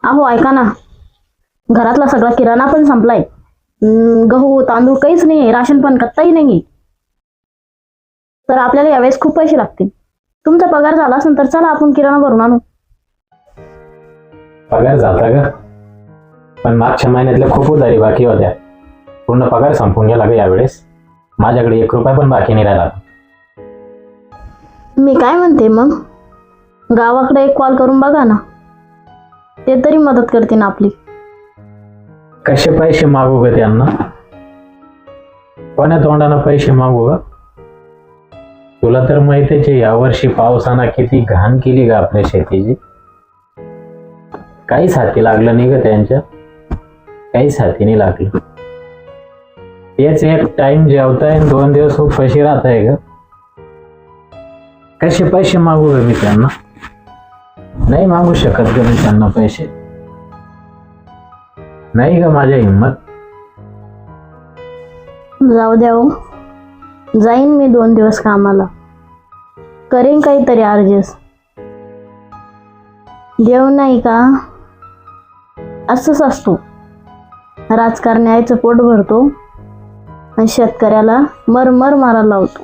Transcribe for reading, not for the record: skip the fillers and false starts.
अहो ऐका ना, घरातला सगळा किराणा पण संपलाय. गहू तांदूळ काहीच नाही, राशन पण कत्ताही नाही. तर आपल्याला यावेळेस खूप पैसे लागतील. तुमचा पगार झाला असेल तर चला आपण किराणा भरून आणू. पगार झाला का? पण मागच्या महिन्यातल्या खूप उधारी बाकी होत्या. पूर्ण पगार संपून गेला का यावेळेस? माझ्याकडे 1 रुपया पण बाकी नाही राहिला. मी काय म्हणते मग, गावाकडे एक कॉल करून बघा ना, ते तरी मदत करते ना आपली. कसे पैसे मागू ग त्यांना? कोण्या तोंडानं पैसे मागू ग? तुला तर माहितीच आहे यावर्षी पावसानं किती घाण केली ग आपल्या शेतीची. काहीच हाती लागलं नाही ग त्यांच्या, काहीच हाती नाही लागलं. तेच एक टाइम जेवताय 2 दिवस उपाशी राहताय ग. कसे पैसे मागू ग मी त्यांना? नाही मागू शकत ग मी त्यांना पैसे. नाही ग माझ्या हिंमत. जाऊ द्या हो, जाईन मी 2 दिवस कामाला, करेन काहीतरी ॲडजस्ट. देव नाही का असंच असतो, राजकारण्याचं पोट भरतो आणि शेतकऱ्याला मर मारायला लावतो.